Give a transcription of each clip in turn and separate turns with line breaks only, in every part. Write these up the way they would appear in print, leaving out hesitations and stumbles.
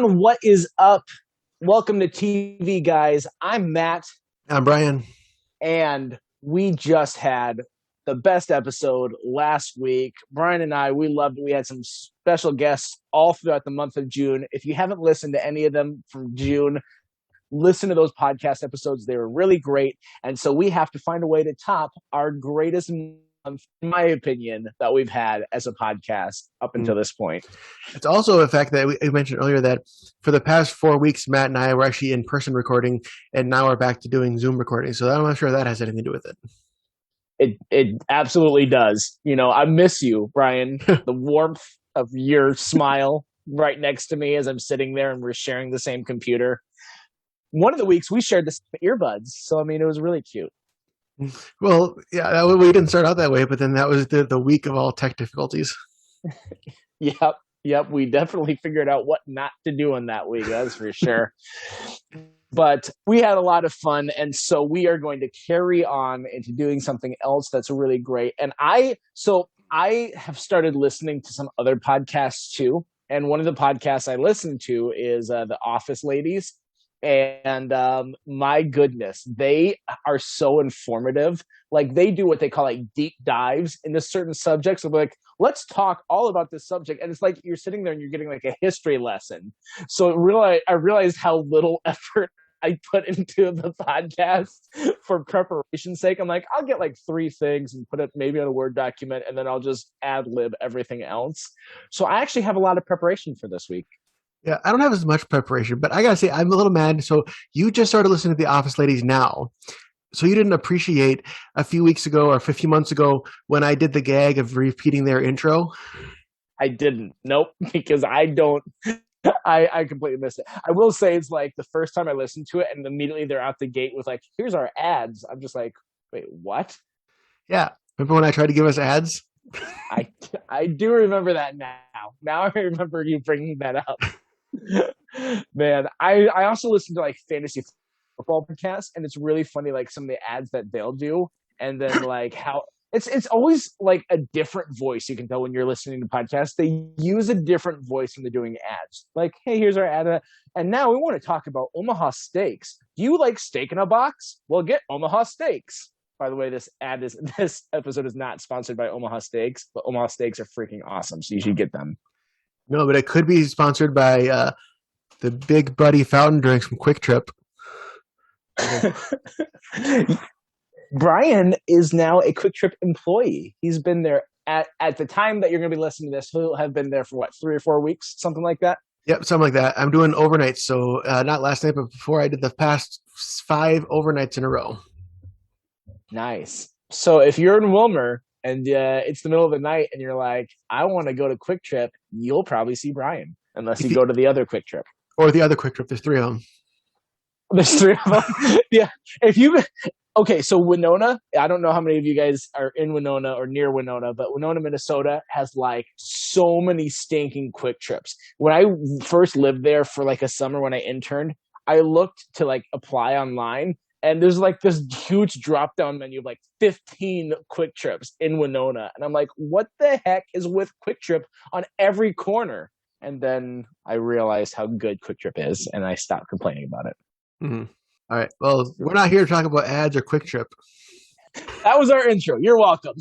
everyone, what is up? Welcome to TV, guys. I'm Matt,
I'm Brian.
and we just had the best episode last week. Brian and I, we loved it. We had some special guests all throughout the month of June. If you haven't listened to any of them from June, listen to those podcast episodes. They were really great. And so we have to find a way to top our greatest month, in my opinion, that we've had as a podcast up until this point.
It's also a fact that we mentioned earlier that for the past 4 weeks, Matt and I were actually in person recording, and now we're back to doing Zoom recording. So I'm not sure that has anything to do with it.
It absolutely does. You know, I miss you, Brian. The warmth of your smile right next to me as I'm sitting there and we're sharing the same computer. One of the weeks we shared the same earbuds, so I mean it was really cute.
Well, yeah, we didn't start out that way, but then that was the week of all tech difficulties.
Yep. We definitely figured out what not to do in that week, that's for sure. But we had a lot of fun, and so we are going to carry on into doing something else that's really great. And I have started listening to some other podcasts too, and one of the podcasts I listen to is The Office Ladies. And my goodness, they are so informative. Like they do what they call like deep dives into certain subjects. So like, let's talk all about this subject. And it's like you're sitting there and you're getting like a history lesson. So I realized how little effort I put into the podcast for preparation's sake. I'm like, I'll get like 3 things and put it maybe on a Word document, and then I'll just ad lib everything else. So I actually have a lot of preparation for this week.
Yeah, I don't have as much preparation, but I gotta say, I'm a little mad. So you just started listening to The Office Ladies now. So you didn't appreciate a few weeks ago or a few months ago when I did the gag of repeating their intro?
I didn't. Nope, because I don't. I completely missed it. I will say it's like the first time I listened to it, and immediately they're out the gate with like, "Here's our ads." I'm just like, "Wait, what?"
Yeah, remember when I tried to give us ads?
I do remember that now. Now I remember you bringing that up. Man, I also listen to like fantasy football podcasts, and it's really funny like some of the ads that they'll do, and then like how it's always like a different voice. You can tell when you're listening to podcasts, they use a different voice when they're doing ads. Like, hey, here's our ad, and now we want to talk about Omaha steaks. Do you like steak in a box? Well, get Omaha steaks. By the way, this episode is not sponsored by Omaha Steaks, but Omaha Steaks are freaking awesome, so you should get them.
No, but it could be sponsored by the Big Buddy fountain drinks from Quick Trip.
Brian is now a Quick Trip employee. He's been there at the time that you're going to be listening to this. He'll have been there for what, 3 or 4 weeks, something like that.
Yep, something like that. I'm doing overnights, so not last night, but before I did the past 5 overnights in a row.
Nice. So if you're in Wilmer and it's the middle of the night and you're like, I want to go to Quick Trip, you'll probably see Brian, unless you go to the other Quick Trip.
Or the other Quick Trip. There's 3 of them.
There's 3 of them? Yeah. Okay, so Winona, I don't know how many of you guys are in Winona or near Winona, but Winona, Minnesota has like so many stinking Quick Trips. When I first lived there for like a summer when I interned, I looked to like apply online, and there's like this huge drop down menu of like 15 Quick Trips in Winona. And I'm like, what the heck is with Quick Trip on every corner? And then I realized how good Quick Trip is, and I stopped complaining about it.
Mm-hmm. All right. Well, we're not here to talk about ads or Quick Trip.
That was our intro. You're welcome.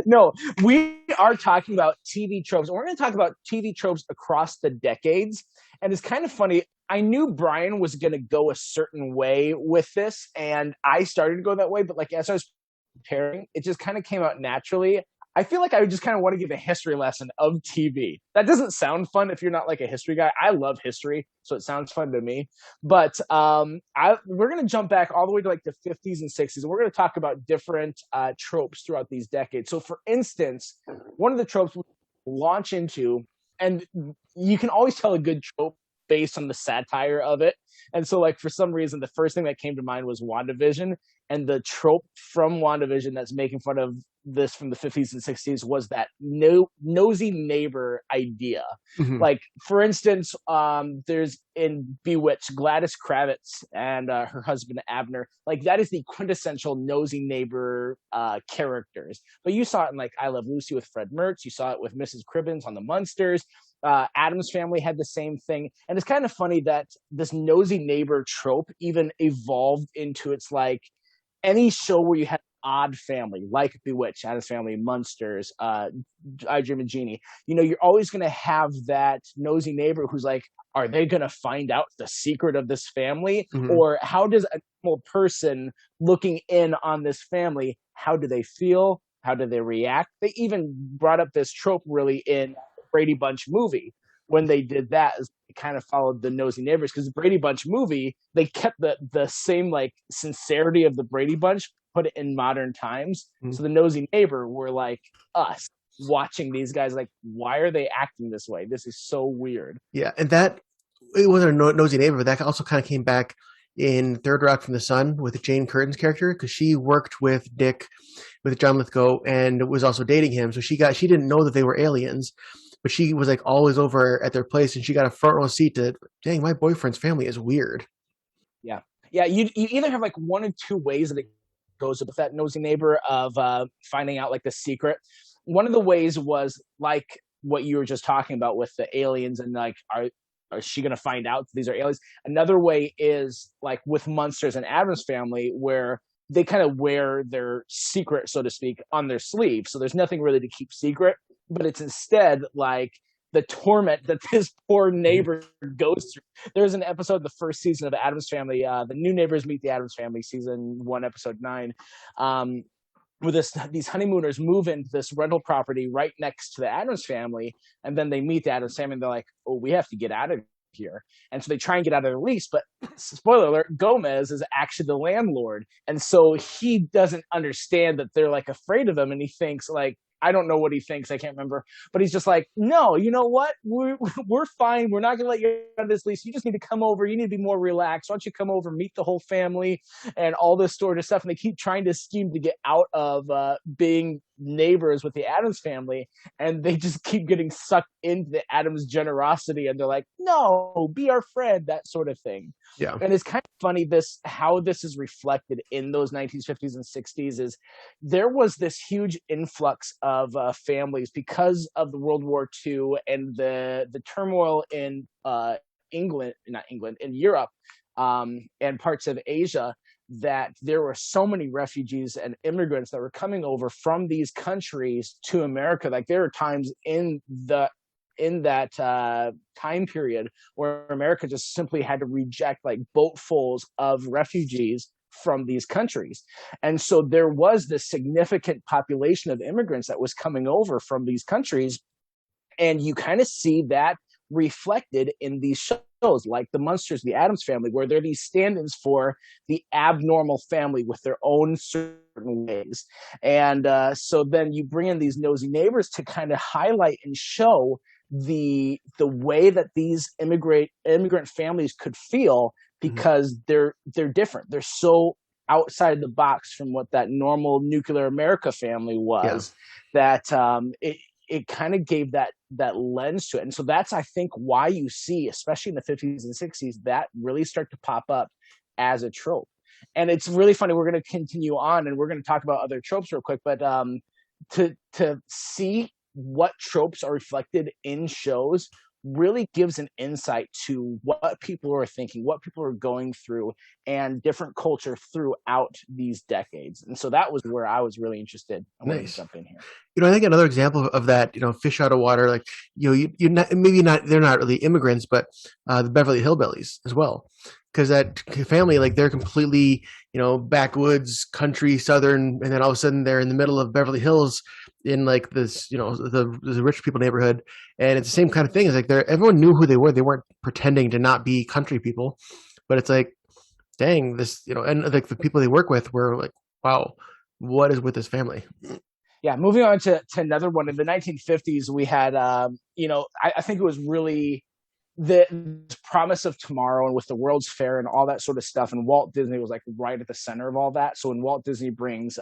No, we are talking about TV tropes. And we're going to talk about TV tropes across the decades. And it's kind of funny. I knew Brian was going to go a certain way with this, and I started to go that way. But like as I was preparing, it just kind of came out naturally. I feel like I would just kind of want to give a history lesson of TV. That doesn't sound fun if you're not like a history guy. I love history, so it sounds fun to me. But we're going to jump back all the way to like the 50s and 60s, and we're going to talk about different tropes throughout these decades. So for instance, one of the tropes we launch into, and you can always tell a good trope based on the satire of it. And so like for some reason, the first thing that came to mind was WandaVision, and the trope from WandaVision that's making fun of this from the 50s and 60s was that nosy neighbor idea.
Mm-hmm.
Like, for instance, there's in Bewitched, Gladys Kravitz and her husband Abner. Like, that is the quintessential nosy neighbor characters. But you saw it in like I Love Lucy with Fred Mertz. You saw it with Mrs. Cribbins on The Munsters. Addams Family had the same thing, and it's kind of funny that this nosy neighbor trope even evolved into its like any show where you had odd family, like Bewitched, Addams Family, Munsters, I Dream of Jeannie. You know, you're always going to have that nosy neighbor who's like, are they going to find out the secret of this family?
Mm-hmm.
Or how does a normal person looking in on this family, how do they feel? How do they react? They even brought up this trope really in Brady Bunch movie. When they did that, it kind of followed the nosy neighbors, because the Brady Bunch movie, they kept the same like sincerity of the Brady Bunch, put it in modern times.
Mm-hmm.
So the nosy neighbor were like us watching these guys like, why are they acting this way? This is so weird.
Yeah, and that it wasn't a nosy neighbor, but that also kind of came back in Third Rock from the Sun with Jane Curtin's character, because she worked with Dick, with John Lithgow, and was also dating him. So she didn't know that they were aliens, but she was like always over at their place, and she got a front row seat to, dang, my boyfriend's family is weird.
Yeah. You either have like one or two ways that it goes with that nosy neighbor of finding out like the secret. One of the ways was like what you were just talking about with the aliens, and like, are she going to find out these are aliens? Another way is like with Munsters and Addams Family, where they kind of wear their secret, so to speak, on their sleeve. So there's nothing really to keep secret, but it's instead like the torment that this poor neighbor goes through. There's an episode in the first season of Addams Family, the New Neighbors Meet the Addams Family, season 1, episode 9, where these honeymooners move into this rental property right next to the Addams Family, and then they meet the Addams Family, and they're like, oh, we have to get out of here. And so they try and get out of the lease, but spoiler alert, Gomez is actually the landlord. And so he doesn't understand that they're like afraid of him, and he thinks like, I don't know what he thinks. I can't remember. But he's just like, no, you know what? We're fine. We're not going to let you out of this lease. You just need to come over. You need to be more relaxed. Why don't you come over, meet the whole family and all this sort of stuff. And they keep trying to scheme to get out of being neighbors with the Addams Family. And they just keep getting sucked into the Addams generosity. And they're like, no, be our friend, that sort of thing.
Yeah.
And it's kind of funny how this is reflected in those 1950s and 60s is there was this huge influx of families because of the World War II and the turmoil in in Europe and parts of Asia, that there were so many refugees and immigrants that were coming over from these countries to America. Like there were times in that time period where America just simply had to reject like boatfuls of refugees from these countries. And so there was this significant population of immigrants that was coming over from these countries. And you kind of see that reflected in these shows like The Munsters, The Addams Family, where they're these stand-ins for the abnormal family with their own certain ways. And so then you bring in these nosy neighbors to kind of highlight and show the way that these immigrant families could feel, because they're different. They're so outside the box from what that normal nuclear America family was, that it kind of gave that lens to it. And so that's, I think, why you see, especially in the 50s and 60s, that really start to pop up as a trope. And it's really funny. We're going to continue on and we're going to talk about other tropes real quick, but to see what tropes are reflected in shows really gives an insight to what people are thinking, what people are going through, and different culture throughout these decades. And so that was where I was really interested. I wanted to jump in here.
You know, I think another example of that, you know, fish out of water, like, you know, you're not, maybe not, they're not really immigrants, but the Beverly Hillbillies as well. Because that family, like, they're completely, you know, backwoods, country, southern, and then all of a sudden they're in the middle of Beverly Hills in like this, you know, the rich people neighborhood. And it's the same kind of thing. It's like everyone knew who they were. They weren't pretending to not be country people, but it's like, dang, this, you know, and like the people they work with were like, wow, what is with this family?
Yeah, moving on to another one. In the 1950s, we had, you know, I think it was really the promise of tomorrow, and with the World's Fair and all that sort of stuff. And Walt Disney was like right at the center of all that. So when Walt Disney brings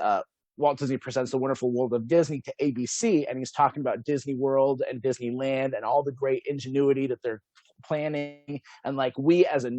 Walt Disney Presents The Wonderful World of Disney to ABC, and he's talking about Disney World and Disneyland and all the great ingenuity that they're planning, and like we as a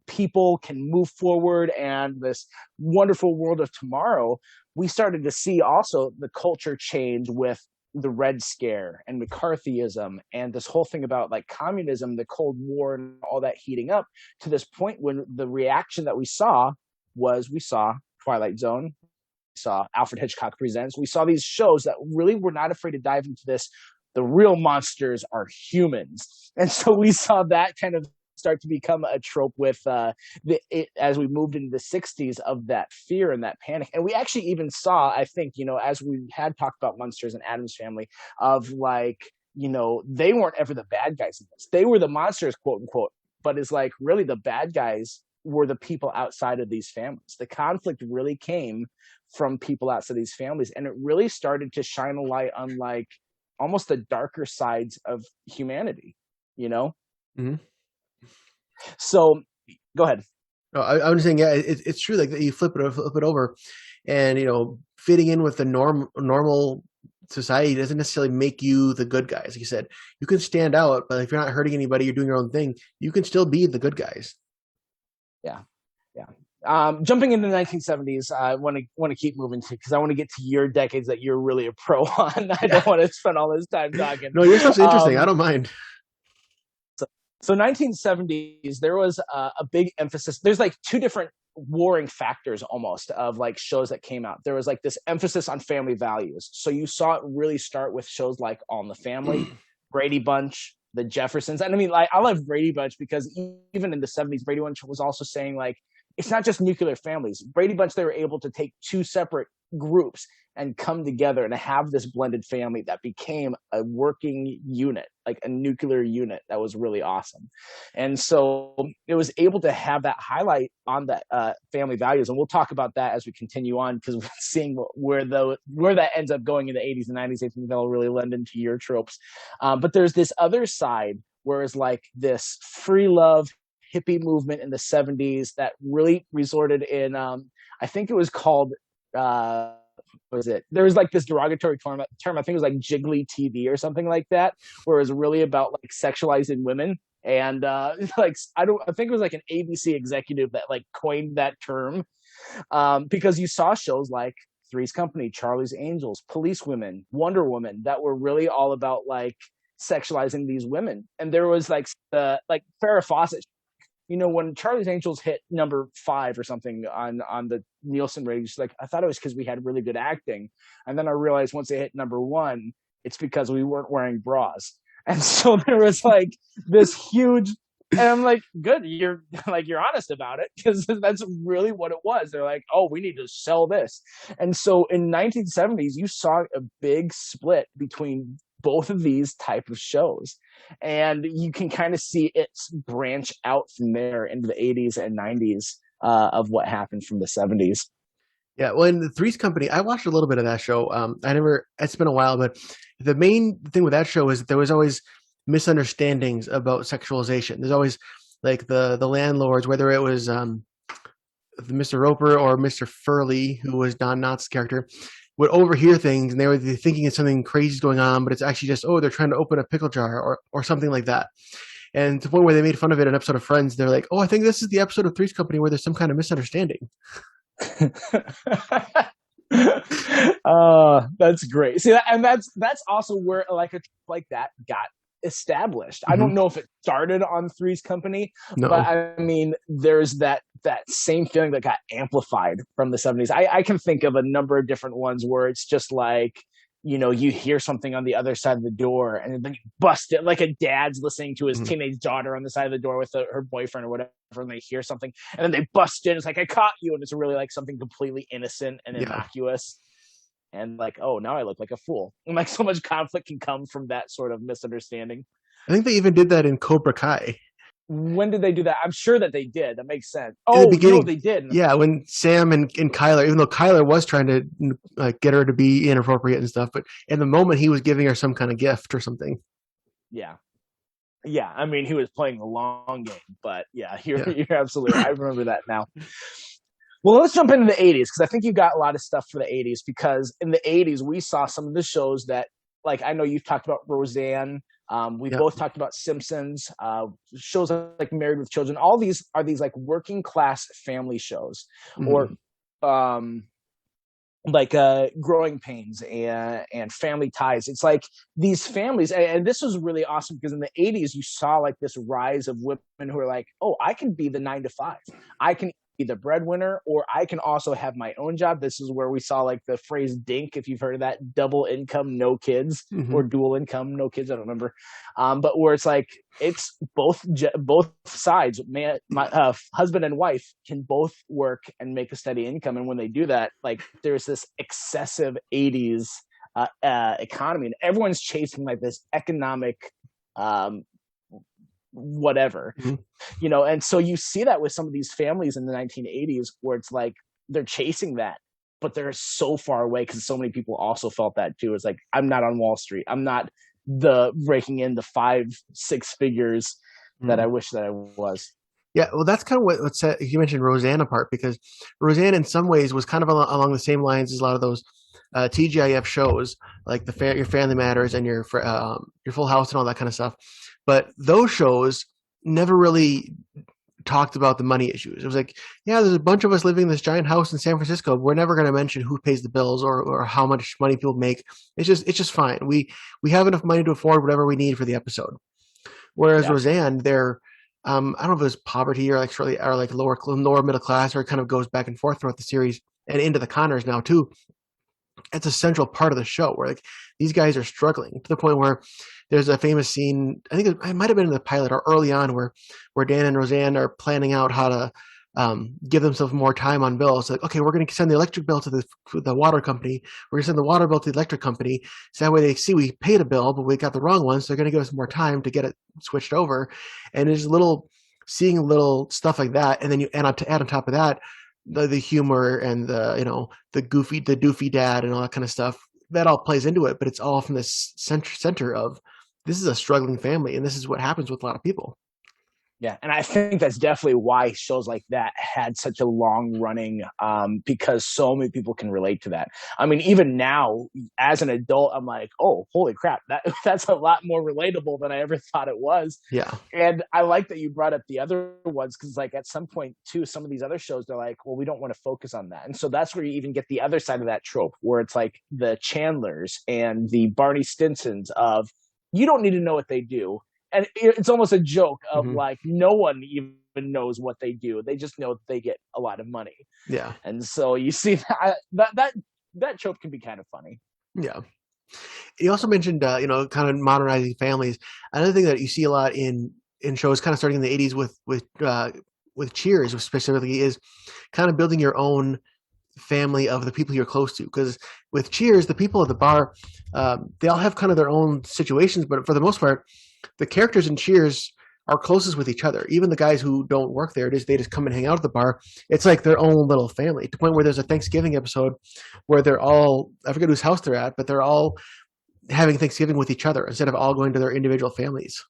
people can move forward and this wonderful world of tomorrow. We started to see also the culture change with the Red Scare and McCarthyism and this whole thing about like communism, the Cold War, and all that heating up to this point when the reaction that we saw was we saw Twilight Zone, we saw Alfred Hitchcock Presents, we saw these shows that really were not afraid to dive into this. The real monsters are humans. And so we saw that kind of start to become a trope with as we moved into the 60s of that fear and that panic. And we actually even saw, I think, as we had talked about Munsters and Addams Family, of like, they weren't ever the bad guys in this. They were the monsters, quote unquote. But it's like really the bad guys were the people outside of these families. The conflict really came from people outside these families. And it really started to shine a light on like almost the darker sides of humanity,
Mm-hmm.
So go ahead.
I'm just saying, yeah, it's true. Like you flip it over, and fitting in with the normal society doesn't necessarily make you the good guys. Like you said, you can stand out, but if you're not hurting anybody, you're doing your own thing. You can still be the good guys.
Yeah. Jumping into the 1970s, I want to keep moving to because I want to get to your decades that you're really a pro on. I don't want to spend all this time talking.
No, your stuff's interesting. I don't mind.
So 1970s, there was a big emphasis. There's like two different warring factors almost of like shows that came out. There was like this emphasis on family values. So you saw it really start with shows like All in the Family, Brady Bunch, The Jeffersons. And I mean, like I love Brady Bunch because even in the 70s, Brady Bunch was also saying like, it's not just nuclear families. Brady Bunch, they were able to take two separate groups and come together and have this blended family that became a working unit, like a nuclear unit that was really awesome. And so it was able to have that highlight on that family values. And we'll talk about that as we continue on because we're seeing where that ends up going in the 80s and 90s. I think that'll really lend into your tropes. But there's this other side where it's like this free love hippie movement in the 70s that really resorted in I think it was called what was it? There was like this derogatory term, I think it was like jiggly TV or something like that, where it was really about like sexualizing women. And like I think it was like an ABC executive that like coined that term because you saw shows like Three's Company, Charlie's Angels, Police Women, Wonder Woman that were really all about like sexualizing these women. And there was like Farrah Fawcett. When Charlie's Angels hit number 5 or something on the Nielsen ratings, like I thought it was because we had really good acting, and then I realized once they hit number 1, it's because we weren't wearing bras, and so there was like this huge. And I'm like, good, you're honest about it because that's really what it was. They're like, oh, we need to sell this, and so in 1970s, you saw a big split between both of these type of shows, and you can kind of see it branch out from there into the 80s and 90s of what happened from the 70s.
Yeah, well, in the Three's Company, I watched a little bit of that show. It's been a while, but the main thing with that show is that there was always misunderstandings about sexualization. There's always like the landlords, whether it was Mr. Roper or Mr. Furley, who was Don Knotts' character, would overhear things and they were thinking it's something crazy is going on, but it's actually just, they're trying to open a pickle jar or something like that. And to the point where they made fun of it in an episode of Friends, they're like, I think this is the episode of Three's Company where there's some kind of misunderstanding.
That's great. See, and that's also where like that got established. Mm-hmm. I don't know if it started on Three's Company, but I mean, there's that same feeling that got amplified from the 70s. I can think of a number of different ones where it's just like, you hear something on the other side of the door and then you bust it, like a dad's listening to his teenage daughter on the side of the door with her boyfriend or whatever, and they hear something and then they bust in. It's like, I caught you. And it's really like something completely innocent and innocuous. And like, oh, now I look like a fool. And like so much conflict can come from that sort of misunderstanding.
I think they even did that in Cobra Kai.
When did they do that? I'm sure that they did. That makes sense. Oh, no, they did.
Yeah, when Sam and Kyler, even though Kyler was trying to get her to be inappropriate and stuff, but in the moment he was giving her some kind of gift or something.
Yeah. Yeah, I mean, he was playing the long game, but yeah, you're absolutely right. I remember that now. Well, let's jump into the 80s because I think you got a lot of stuff for the 80s because in the 80s we saw some of the shows that, like, I know you've talked about Roseanne. We
Yeah.
both talked about Simpsons, shows like Married with Children. All these are these like working class family shows, or
Hmm.
um, like Growing Pains and Family Ties. It's like these families, and this was really awesome because in the 80s you saw like this rise of women who are like, oh, I can be the 9 to 5. I can be the breadwinner, or I can also have my own job. This is where we saw like the phrase DINK, if you've heard of that, double income, no kids,
Hmm.
or dual income, no kids. I don't remember. But where it's like it's both sides, man, my husband and wife can both work and make a steady income, and when they do that, like there's this excessive 80s economy, and everyone's chasing like this economic um, whatever,
Hmm.
and so you see that with some of these families in the 1980s where it's like they're chasing that, but they're so far away because so many people also felt that too. It's like, I'm not on Wall Street, I'm not the breaking in the 5-6 figures that I wish that I was.
Yeah, well, that's kind of what set you mentioned Roseanne apart, because Roseanne, in some ways, was kind of along the same lines as a lot of those TGIF shows, like your Family Matters and your Full House and all that kind of stuff. But those shows never really talked about the money issues. It was like, yeah, there's a bunch of us living in this giant house in San Francisco. We're never going to mention who pays the bills or how much money people make. It's just fine. We have enough money to afford whatever we need for the episode. Whereas
Yeah.
Roseanne, they're I don't know if it was poverty or like shortly or like lower middle class, or it kind of goes back and forth throughout the series and into the Connors now too. It's a central part of the show where like these guys are struggling to the point where there's a famous scene. I think it might have been in the pilot or early on where Dan and Roseanne are planning out how to give themselves more time on bills. Like, okay, we're going to send the electric bill to the water company. We're going to send the water bill to the electric company. So that way they see we paid a bill, but we got the wrong one. So they're going to give us more time to get it switched over. And there's seeing little stuff like that. And then you add on top of that, the humor and the doofy dad and all that kind of stuff that all plays into it. But it's all from this center of this is a struggling family. And this is what happens with a lot of people.
Yeah, and I think that's definitely why shows like that had such a long running, because so many people can relate to that. I mean, even now, as an adult, I'm like, oh, holy crap, that's a lot more relatable than I ever thought it was.
Yeah.
And I like that you brought up the other ones because, like, at some point, too, some of these other shows, they're like, well, we don't want to focus on that. And so that's where you even get the other side of that trope, where it's like the Chandlers and the Barney Stinsons of, you don't need to know what they do, and it's almost a joke of
Hmm.
like no one even knows what they do. They just know that they get a lot of money,
Yeah.
and so you see that trope can be kind of funny.
Yeah. You also mentioned, kind of modernizing families. Another thing that you see a lot in shows, kind of starting in the '80s with Cheers, specifically, is kind of building your own family of the people you're close to. Because with Cheers, the people at the bar, they all have kind of their own situations, but for the most part, the characters in Cheers are closest with each other. Even the guys who don't work there, they just come and hang out at the bar. It's like their own little family, to the point where there's a Thanksgiving episode where they're all, I forget whose house they're at, but they're all having Thanksgiving with each other instead of all going to their individual families.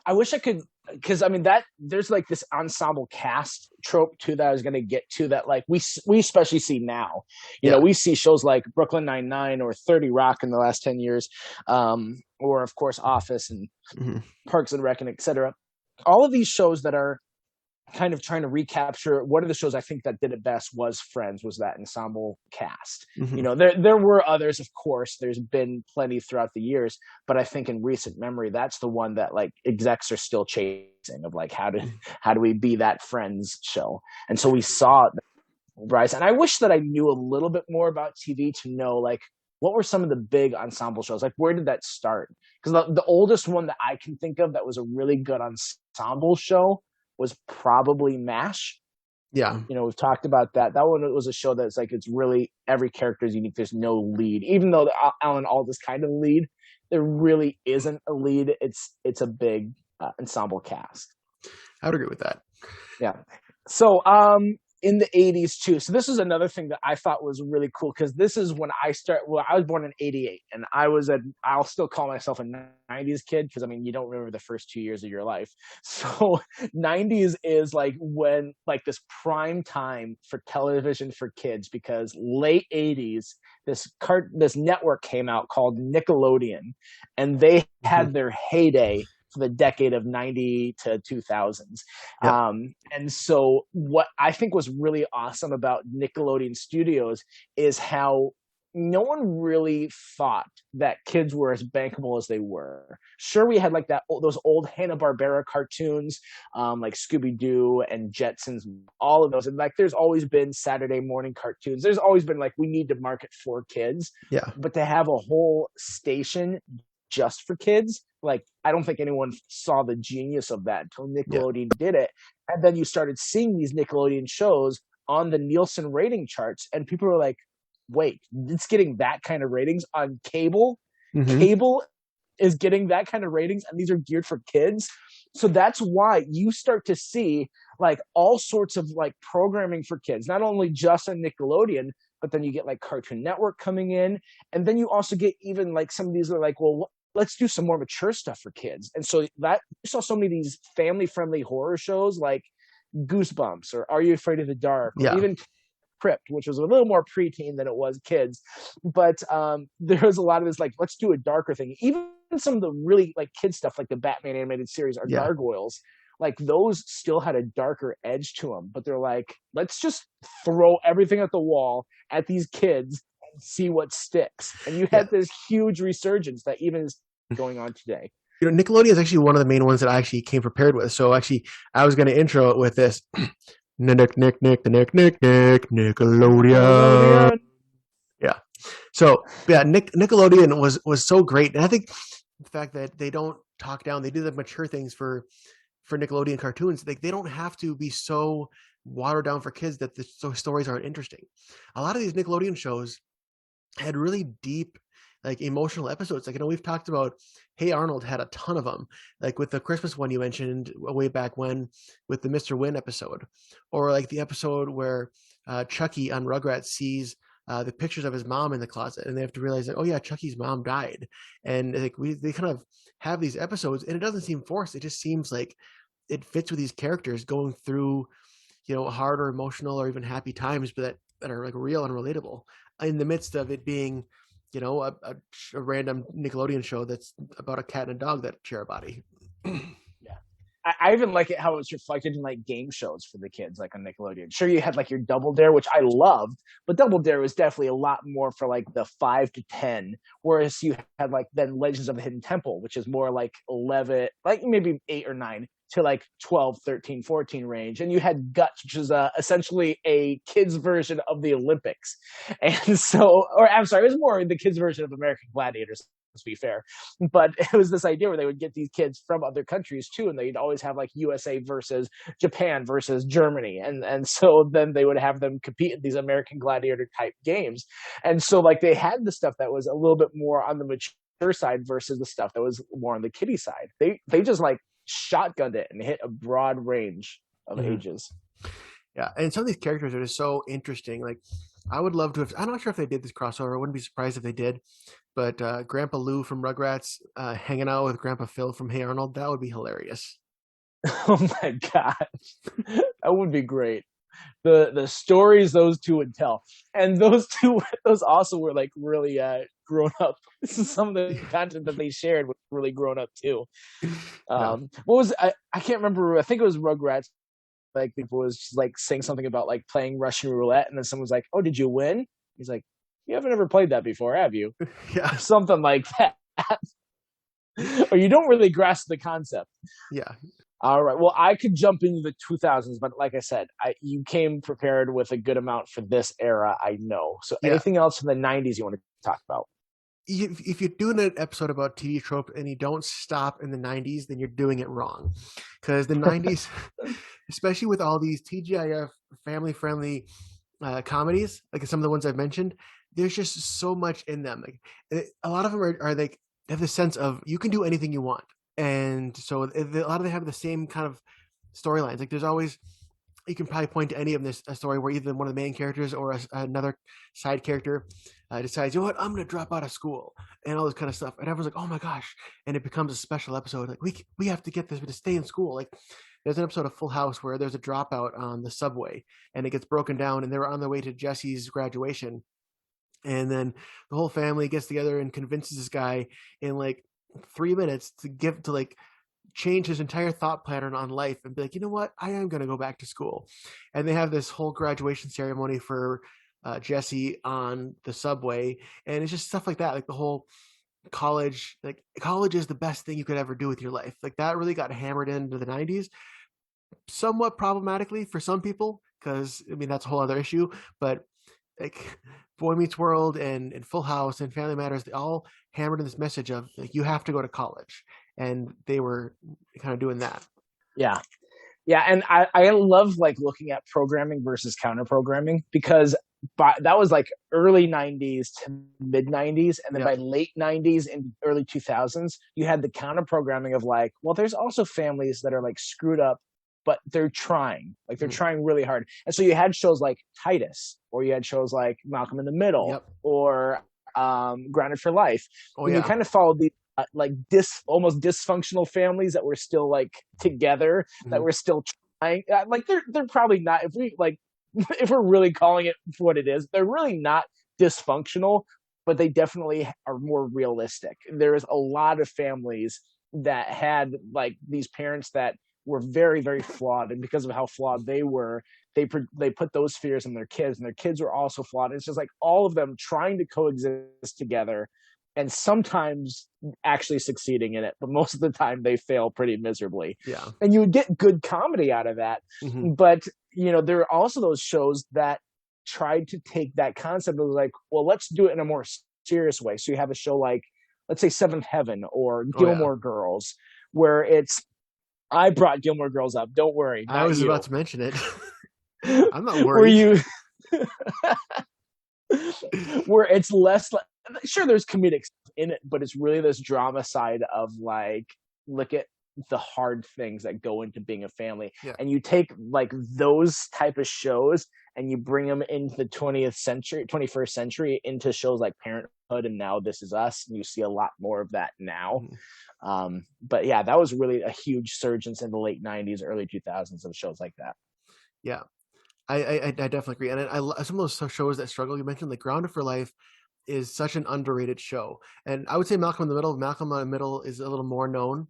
I wish I could, because I mean that there's like this ensemble cast trope too that I was going to get to, that like we especially see now.
Yeah.
We see shows like Brooklyn Nine-Nine or 30 Rock in the last 10 years, or of course Office and
Hmm.
Parks and Rec and etc. All of these shows that are kind of trying to recapture one of the shows I think that did it best was Friends, was that ensemble cast.
Hmm.
There were others, of course. There's been plenty throughout the years, but I think in recent memory, that's the one that like execs are still chasing, of like how do we be that Friends show? And so we saw rise. And I wish that I knew a little bit more about TV to know like what were some of the big ensemble shows? Like where did that start? Because the oldest one that I can think of that was a really good ensemble show was probably MASH.
Yeah.
We've talked about that. That one was a show that's like, it's really every character is unique. There's no lead, even though Alan Alda's kind of lead. There really isn't a lead. It's a big ensemble cast.
I would agree with that.
Yeah. So in the 80s too. So this is another thing that I thought was really cool, because this is when I was born in 88, and I'll still call myself a 90s kid, because I mean, you don't remember the first 2 years of your life. So 90s is like when, like, this prime time for television for kids, because late 80s this network came out called Nickelodeon, and they
Mm-hmm.
had their heyday for the decade of 90 to 2000s.
Yeah.
And so what I think was really awesome about Nickelodeon Studios is how no one really thought that kids were as bankable as they were. Sure, we had like those old Hanna-Barbera cartoons, like Scooby-Doo and Jetsons, all of those. And like, there's always been Saturday morning cartoons. There's always been like, we need to market for kids.
Yeah.
But to have a whole station just for kids, like, I don't think anyone saw the genius of that until
Yeah.
Nickelodeon did it. And then you started seeing these Nickelodeon shows on the Nielsen rating charts, and people were like, wait, it's getting that kind of ratings on cable?
Mm-hmm.
Cable is getting that kind of ratings, and these are geared for kids. So that's why you start to see like all sorts of like programming for kids, not only just on Nickelodeon, but then you get like Cartoon Network coming in, and then you also get even like some of these are like, well, let's do some more mature stuff for kids. And so that you saw so many of these family friendly horror shows like Goosebumps or Are You Afraid of the Dark, or
Yeah.
even Crypt, which was a little more preteen than it was kids. But there was a lot of this like, let's do a darker thing. Even some of the really like kid stuff, like the Batman animated series or
Yeah.
Gargoyles, like those still had a darker edge to them. But they're like, let's just throw everything at the wall at these kids and see what sticks. And you
Yeah.
had this huge resurgence that even is going on today.
You know, Nickelodeon is actually one of the main ones that I actually came prepared with. So actually, I was going to intro it with this. Nickelodeon. Yeah. So yeah, Nickelodeon was so great, and I think the fact that they don't talk down, they do the mature things for Nickelodeon cartoons. Like, they don't have to be so watered down for kids that the stories aren't interesting. A lot of these Nickelodeon shows had really deep, like, emotional episodes. Like, I know we've talked about Hey Arnold had a ton of them, like with the Christmas one you mentioned way back when with the Mr. Win episode, or like the episode where Chucky on Rugrats sees the pictures of his mom in the closet, and they have to realize that, oh yeah, Chucky's mom died. And like they kind of have these episodes, and it doesn't seem forced. It just seems like it fits with these characters going through, you know, hard or emotional or even happy times, but that are like real and relatable in the midst of it being, you know, a random Nickelodeon show that's about a cat and a dog that share a body.
Yeah. I even like it how it's reflected in like game shows for the kids, like on Nickelodeon. Sure, you had like your Double Dare, which I loved, but Double Dare was definitely a lot more for like the 5 to 10, whereas you had like then Legends of the Hidden Temple, which is more like 11, like maybe 8 or 9 to like 12, 13, 14 range. And you had Guts, which is essentially a kids version of the Olympics. And so, or I'm sorry, it was more the kids version of American Gladiators, to be fair. But it was this idea where they would get these kids from other countries too, and they'd always have like USA versus Japan versus Germany. And so then they would have them compete in these American Gladiator type games. And so like they had the stuff that was a little bit more on the mature side versus the stuff that was more on the kiddie side. They just like shotgunned it and hit a broad range of ages.
Yeah, and some of these characters are just so interesting. Like, I would love to have. I'm not sure if they did this crossover. I wouldn't be surprised if they did. But Grandpa Lou from Rugrats hanging out with Grandpa Phil from Hey Arnold, that would be hilarious.
Oh my gosh, that would be great. The stories those two would tell, and those also were like really grown up. This is some of the content that they shared was really grown up too.
Yeah.
What was I can't remember. I think it was Rugrats. Like people was just like saying something about like playing Russian roulette, and then someone was like, "Oh, did you win?" He's like, "You haven't ever played that before, have you?"
Yeah.
Something like that. Or you don't really grasp the concept.
Yeah.
All right. Well, I could jump into the 2000s, but like I said, you came prepared with a good amount for this era, I know. So
Yeah.
anything else in the 90s you want to talk about?
If you're doing an episode about TV trope and you don't stop in the 90s, then you're doing it wrong. Because the 90s, especially with all these TGIF family-friendly comedies, like some of the ones I've mentioned, there's just so much in them. Like, a lot of them are like, they have the sense of you can do anything you want. And so a lot of them have the same kind of storylines. Like, there's always you can probably point to any of this a story where either one of the main characters or another side character decides, you know what, I'm going to drop out of school and all this kind of stuff, and everyone's like, oh my gosh, and it becomes a special episode. Like we have to get this to stay in school. Like there's an episode of Full House where there's a dropout on the subway, and it gets broken down, and they're on their way to Jesse's graduation, and then the whole family gets together and convinces this guy in like 3 minutes to like change his entire thought pattern on life and be like, you know what, I am going to go back to school. And they have this whole graduation ceremony for Jesse on the subway, and it's just stuff like that, like the whole college, like college is the best thing you could ever do with your life. Like that really got hammered into the 90s, somewhat problematically for some people, because I mean that's a whole other issue, but like Boy Meets World and Full House and Family Matters, they all hammered in this message of like you have to go to college, and they were kind of doing that.
Yeah. Yeah, and I love like looking at programming versus counter programming, because that was like early 90s to mid 90s, and then by late 90s and early 2000s you had the counter programming of like, well, there's also families that are like screwed up, but they're trying trying really hard. And so you had shows like Titus, or you had shows like Malcolm in the Middle, or Grounded for Life. You kind of followed the like almost dysfunctional families that were still like together, that were still trying. Like they're probably not, if we're really calling it for what it is, they're really not dysfunctional, but they definitely are more realistic. There's a lot of families that had like these parents that were very, very flawed, and because of how flawed they were, they put those fears in their kids, and their kids were also flawed. It's just like all of them trying to coexist together, and sometimes actually succeeding in it, but most of the time they fail pretty miserably.
Yeah.
And you would get good comedy out of that. But, you know, there are also those shows that tried to take that concept of like, well, let's do it in a more serious way. So you have a show like, let's say Seventh Heaven or Gilmore Girls, where I brought Gilmore Girls up. Don't worry.
I was about to mention it. I'm not
worried. Where it's less like, sure, there's comedic stuff in it, but it's really this drama side of like, look at the hard things that go into being a family. And you take like those type of shows and you bring them into the 21st century into shows like Parenthood and now This Is Us, and you see a lot more of that now. But yeah, that was really a huge surge in the late 90s, early 2000s of shows like that.
Yeah, I definitely agree. And some of those shows that struggle, you mentioned like Grounded for Life is such an underrated show. And I would say Malcolm in the Middle is a little more known,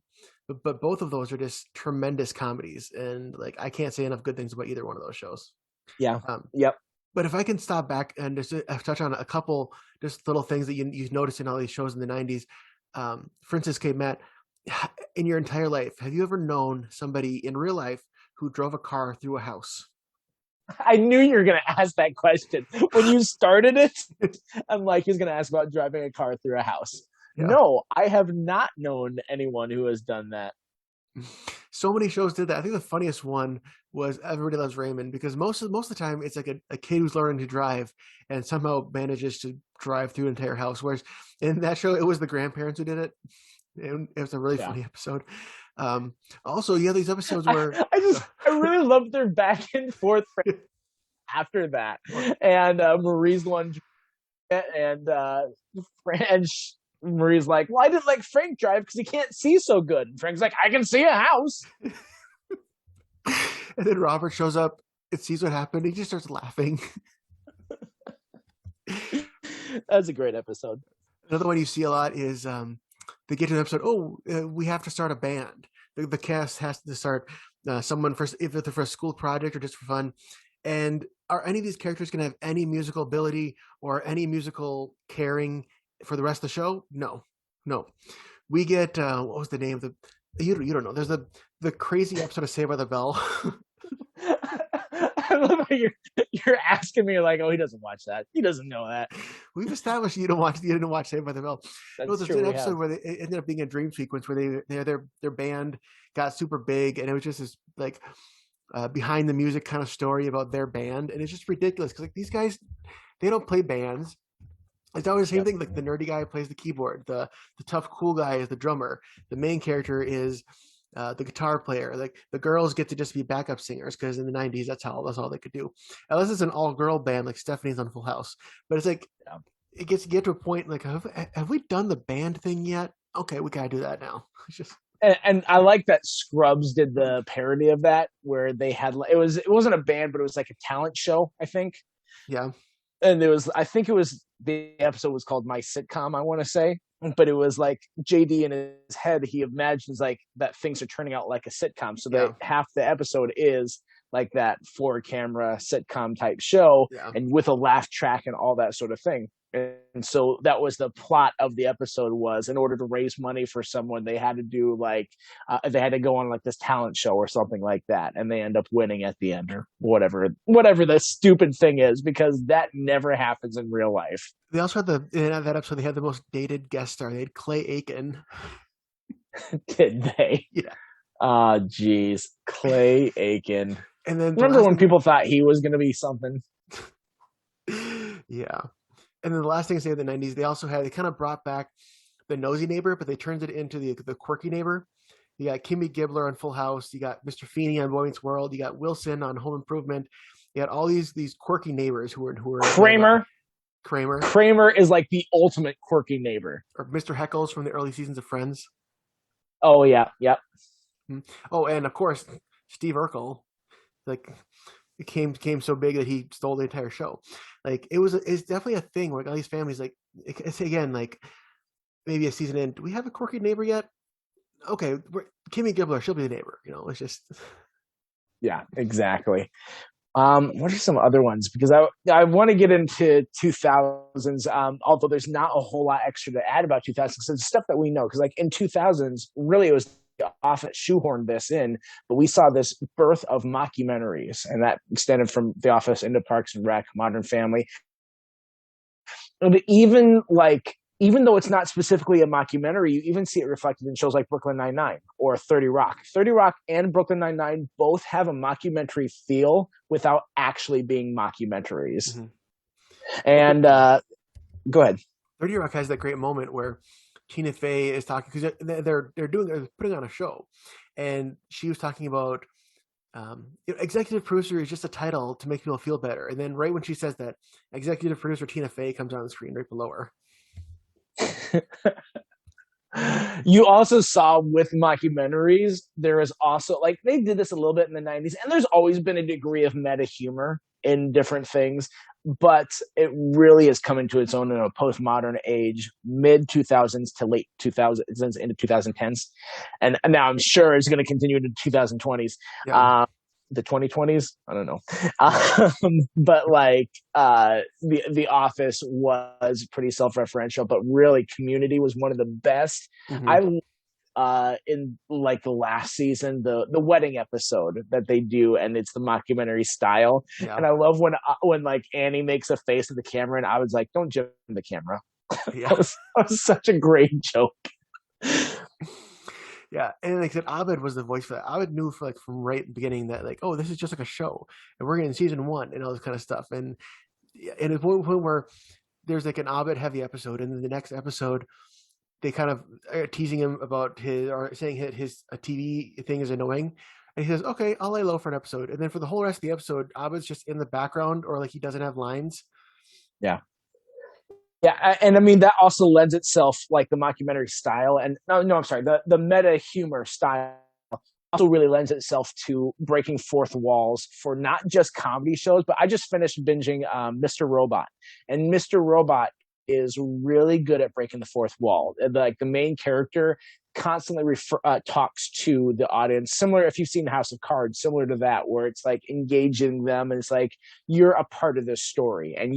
but both of those are just tremendous comedies. And like, I can't say enough good things about either one of those shows.
Yeah.
But if I can stop back and just touch on a couple just little things that you noticed in all these shows in the 90s. For instance, Kate, Matt, in your entire life, have you ever known somebody in real life who drove a car through a house?
I knew you were going to ask that question. When you started it, I'm like, he's going to ask about driving a car through a house. No, I have not known anyone who has done that.
So many shows did that. I think the funniest one was Everybody Loves Raymond, because most of the time it's like a kid who's learning to drive and somehow manages to drive through an entire house. Whereas in that show, it was the grandparents who did it. And it was a really funny episode. Also, you have these episodes where
I really loved their back and forth after that. And Marie's the one, and Marie's like, well, I didn't like Frank drive because he can't see so good. And Frank's like, I can see a house.
And then Robert shows up and sees what happened. He just starts laughing.
That's a great episode.
Another one you see a lot is they get to an episode, we have to start a band. The cast has to start someone for a school project or just for fun. And are any of these characters going to have any musical ability or any musical caring for the rest of the show? No. We get what was the name of the? You don't know. There's the crazy episode of Saved by the Bell.
I love how you're asking me, like, oh, he doesn't watch that. He doesn't know that.
We've established you didn't watch Saved by the Bell.
That's
true. There's an episode where it ended up being a dream sequence where their band got super big, and it was just this like behind the music kind of story about their band, and it's just ridiculous because like these guys, they don't play bands. It's always the same thing. Like the nerdy guy plays the keyboard, the tough cool guy is the drummer. The main character is the guitar player. Like the girls get to just be backup singers because in the '90s that's all they could do. Unless it's an all girl band like Stephanie's on Full House. But it's like
Yeah.
it gets to get to a point like have we done the band thing yet? Okay, we gotta do that now. It's just
And I like that Scrubs did the parody of that, where they had it wasn't a band, but it was like a talent show, I think.
yeah.
And I think it was the episode was called My Sitcom, I want to say, but it was like JD in his head, he imagines like that things are turning out like a sitcom, so that
Yeah.
half the episode is like that 4 camera sitcom type show,
Yeah.
and with a laugh track and all that sort of thing. And so that was the plot of the episode, was in order to raise money for someone, they had to do like they had to go on like this talent show or something like that, and they end up winning at the end, or whatever the stupid thing is, because that never happens in real life.
They also had in that episode they had the most dated guest star. They had Clay Aiken.
Did they?
Yeah.
Geez, Clay Aiken.
And then
remember when people thought he was going to be something?
Yeah. And then the last thing to say in the '90s, they kind of brought back the nosy neighbor, but they turned it into the quirky neighbor. You got Kimmy Gibbler on Full House. You got Mr. Feeney on Boy Meets World. You got Wilson on Home Improvement. You got all these quirky neighbors who were
Kramer.
Kramer
is like the ultimate quirky neighbor.
Or Mr. Heckles from the early seasons of Friends.
Oh yeah, yep.
Oh, and of course Steve Urkel, like it came so big that he stole the entire show. Like it's definitely a thing where all these families, like it's again like maybe a season in. Do we have a quirky neighbor yet? Okay, Kimmy Gibbler, she'll be the neighbor. It's just
yeah, exactly. What are some other ones? Because I want to get into 2000s, although there's not a whole lot extra to add about 2000s. It's stuff that we know. Because like in 2000s, really it was off at shoehorned this in, but we saw this birth of mockumentaries, and that extended from The Office into Parks and Rec, Modern Family. And even though it's not specifically a mockumentary, you even see it reflected in shows like Brooklyn Nine-Nine or 30 Rock. 30 Rock and Brooklyn Nine-Nine both have a mockumentary feel without actually being mockumentaries.
Mm-hmm.
And go ahead.
30 Rock has that great moment where Tina Fey is talking, because they're putting on a show, and she was talking about executive producer is just a title to make people feel better. And then right when she says that, executive producer Tina Fey comes on the screen right below her.
You also saw with mockumentaries, there is also, like, they did this a little bit in the 90s, and there's always been a degree of meta humor in different things, but it really is coming to its own in a postmodern age, mid 2000s to late 2000s into 2010s, and now I'm sure it's going to continue into 2020s.
Yeah.
The 2020s, I don't know, but like the Office was pretty self-referential, but really Community was one of the best.
Mm-hmm.
In like the last season, the wedding episode that they do, and it's the mockumentary style.
Yeah.
And I love when like Annie makes a face at the camera, and I was like, don't jump the camera.
Yeah.
that was such a great joke.
Yeah, and like I said, Abed was the voice for that. Abed knew from right at the beginning that like, oh, this is just like a show, and we're getting season 1 and all this kind of stuff. And it's one point where there's like an Abed heavy episode, and then the next episode they kind of are teasing him about saying his TV thing is annoying, and he says, okay, I'll lay low for an episode. And then for the whole rest of the episode, Abed's just in the background, or like he doesn't have lines.
Yeah. Yeah, and I mean that also lends itself, like the mockumentary style, and I'm sorry, the meta humor style also really lends itself to breaking fourth walls for not just comedy shows. But I just finished binging Mr. Robot, and Mr. Robot is really good at breaking the fourth wall. Like the main character constantly talks to the audience, similar, if you've seen House of Cards, similar to that, where it's like engaging them, and it's like you're a part of this story, and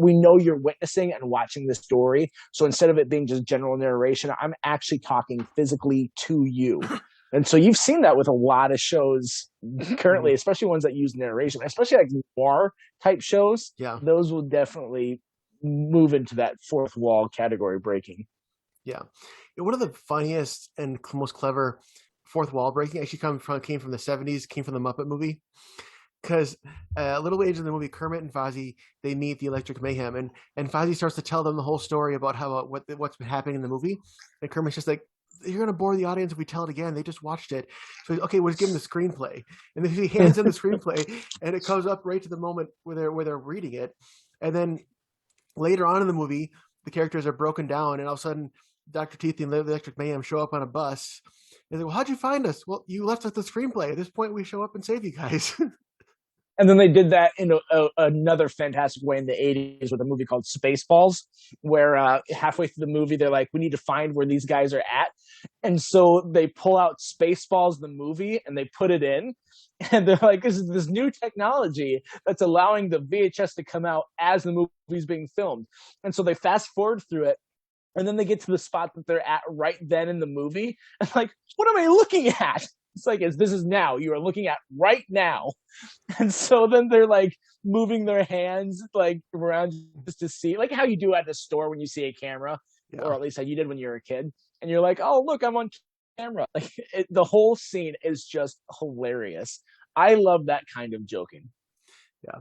we know you're witnessing and watching this story. So instead of it being just general narration, I'm actually talking physically to you. And so you've seen that with a lot of shows currently, especially ones that use narration, especially like noir type shows.
Yeah,
those will definitely move into that fourth wall category breaking.
Yeah. One of the funniest and most clever fourth wall breaking actually came from the 70s, came from the Muppet movie. Because a little later in the movie, Kermit and Fozzie, they meet the Electric Mayhem, and Fozzie starts to tell them the whole story about what's been happening in the movie. And Kermit's just like, you're going to bore the audience if we tell it again. They just watched it. So, okay, we'll just give them the screenplay. And then he hands in the screenplay, and it comes up right to the moment where they're reading it. And then later on in the movie, the characters are broken down, and all of a sudden, Dr. Teeth and the Electric Mayhem show up on a bus. And they go, how'd you find us? Well, you left us the screenplay. At this point, we show up and save you guys.
And then they did that in another fantastic way in the 80s with a movie called Spaceballs, where halfway through the movie, they're like, we need to find where these guys are at. And so they pull out Spaceballs, the movie, and they put it in. And they're like, this is this new technology that's allowing the VHS to come out as the movie's being filmed. And so they fast forward through it. And then they get to the spot that they're at right then in the movie. And like, what am I looking at? It's like, this is now. You are looking at right now. And so then they're like moving their hands like around just to see, like how you do at the store when you see a camera, or at least how you did when you were a kid. And you're like, oh, look, I'm on camera. Like the whole scene is just hilarious. I love that kind of joking.
Yeah.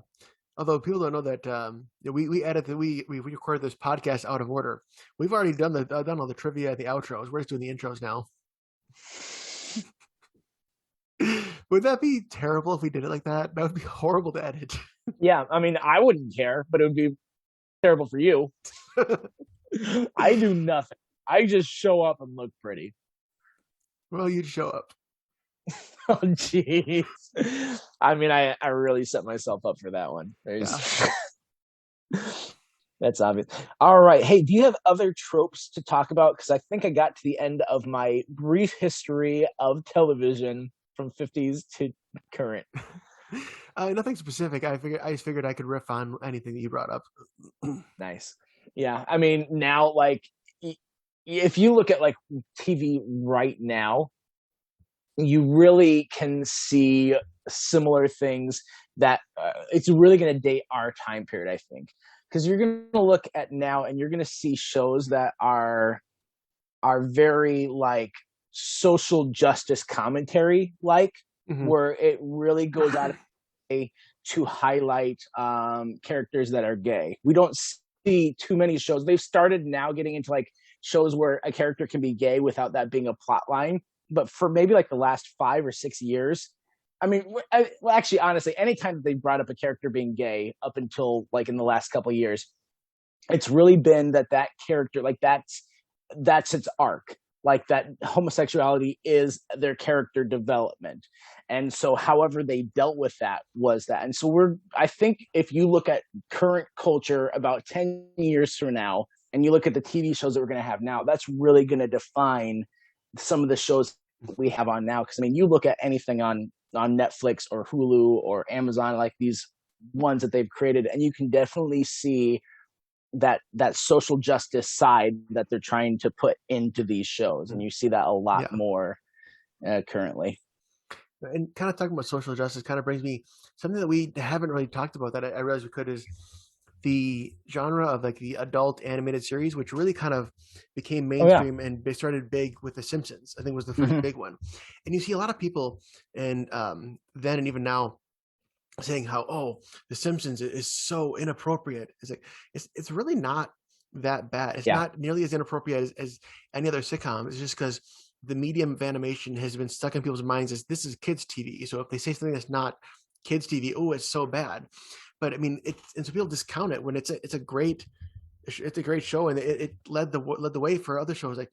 Although people don't know that we recorded this podcast out of order. We've already done all the trivia and the outros. We're just doing the intros now. Would that be terrible if we did it like that? That would be horrible to edit.
Yeah, I mean, I wouldn't care, but it would be terrible for you. I do nothing. I just show up and look pretty.
Well, you'd show up.
Oh, jeez. I mean, I really set myself up for that one. That's obvious. All right. Hey, do you have other tropes to talk about? Because I think I got to the end of my brief history of television from 50s to current.
Nothing specific. I just figured I could riff on anything that you brought up.
Nice. Yeah. I mean, now, like, if you look at like TV right now, you really can see similar things that it's really going to date our time period, I think, because you're going to look at now and you're going to see shows that are very like social justice commentary, like where it really goes out of way to highlight characters that are gay. We don't see too many shows. They've started now getting into like shows where a character can be gay without that being a plot line. But for maybe like the last 5 or 6 years, I mean, well, actually, honestly, anytime they brought up a character being gay up until like in the last couple of years, it's really been that character, like that's its arc, like that homosexuality is their character development. And so however they dealt with that was that. And so I think if you look at current culture about 10 years from now, and you look at the TV shows that we're going to have now, that's really going to define some of the shows we have on now. Because I mean, you look at anything on Netflix or Hulu or Amazon, like these ones that they've created, and you can definitely see that social justice side that they're trying to put into these shows, and you see that a lot more currently.
And kind of talking about social justice kind of brings me something that we haven't really talked about that I realized we could is the genre of like the adult animated series, which really kind of became mainstream and they started big with The Simpsons. I think was the first big one. And you see a lot of people and then and even now saying how, The Simpsons is so inappropriate. It's like, it's really not that bad. It's not nearly as inappropriate as any other sitcom. It's just because the medium of animation has been stuck in people's minds as this is kids TV. So if they say something that's not kids TV, it's so bad. But I mean, and so people discount it when it's a great show, and it led the way for other shows like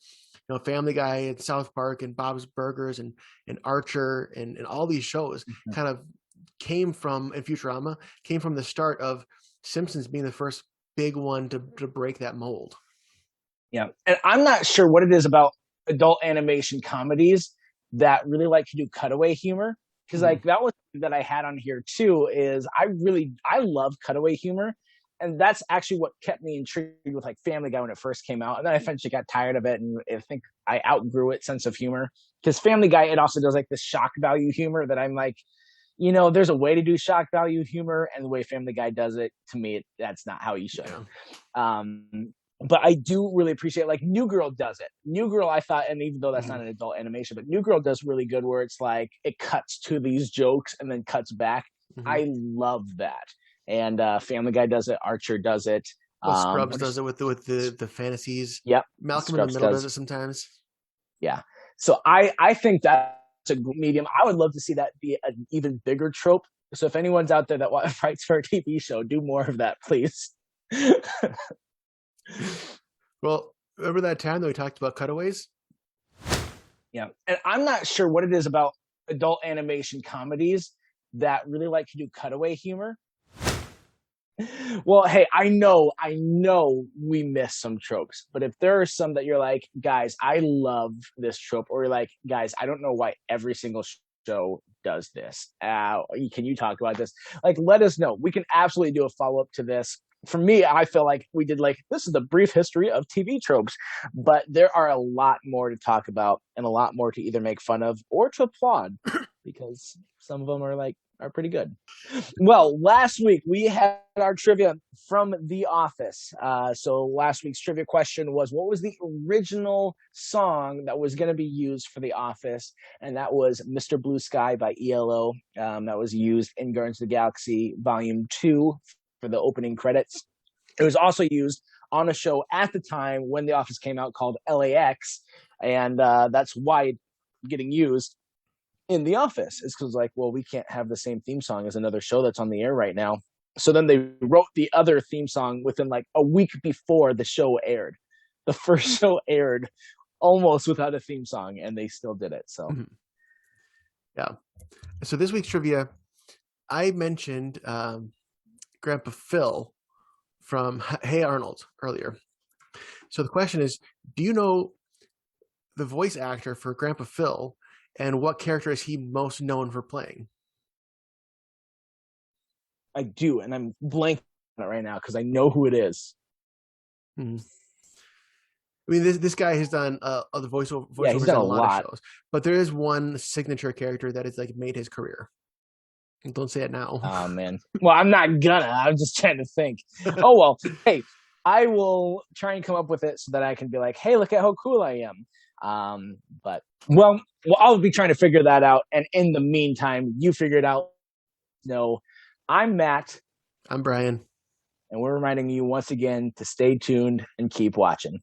Family Guy and South Park and Bob's Burgers and Archer and all these shows kind of came from, and Futurama came from the start of Simpsons being the first big one to break that mold.
Yeah, and I'm not sure what it is about adult animation comedies that really like to do cutaway humor. Because like that was that I had on here too, is I love cutaway humor. And that's actually what kept me intrigued with like Family Guy when it first came out. And then I eventually got tired of it. And I think I outgrew its sense of humor. Because Family Guy, it also does like this shock value humor that I'm like, there's a way to do shock value humor. And the way Family Guy does it, to me, that's not how you should. But I do really appreciate, like, New Girl does it. New Girl, I thought, and even though that's not an adult animation, but New Girl does really good where it's like it cuts to these jokes and then cuts back. I love that. And Family Guy does it. Archer does it.
Scrubs does it with the fantasies.
Yep.
Malcolm in the Middle does it sometimes.
Yeah. So I think that's a medium. I would love to see that be an even bigger trope. So if anyone's out there that writes for a TV show, do more of that, please.
Well, remember that time that we talked about cutaways?
Yeah. And I'm not sure what it is about adult animation comedies that really like to do cutaway humor. Well, hey, I know we miss some tropes, but if there are some that you're like, guys, I love this trope, or you're like, guys, I don't know why every single show does this. Can you talk about this? Like, let us know. We can absolutely do a follow up to this. For me, I feel like we did like this is the brief history of TV tropes, but there are a lot more to talk about and a lot more to either make fun of or to applaud because some of them are pretty good. Well, last week we had our trivia from The Office. So last week's trivia question was, what was the original song that was going to be used for The Office? And that was Mr. Blue Sky by ELO. That was used in Guardians of the Galaxy Volume 2 for the opening credits. It was also used on a show at the time when The Office came out called LAX. And that's why it's getting used in The Office. Is because, like, well, we can't have the same theme song as another show that's on the air right now. So then they wrote the other theme song within like a week before the show aired. The first show aired almost without a theme song, and they still did it. So,
yeah. So this week's trivia, I mentioned Grandpa Phil from Hey Arnold earlier. So the question is, do you know the voice actor for Grandpa Phil, and what character is he most known for playing?
I do, and I'm blanking on it right now because I know who it is.
I mean, this guy has done other voiceovers
Yeah, he's done
on
a lot
of shows, but there is one signature character that has like made his career. Don't say it now.
Oh man. Well, I'm not gonna. I'm just trying to think. Oh well. Hey, I will try and come up with it so that I can be like, hey, look at how cool I am. But well, I'll be trying to figure that out. And in the meantime, you figure it out. No, I'm Matt.
I'm Brian.
And we're reminding you once again to stay tuned and keep watching.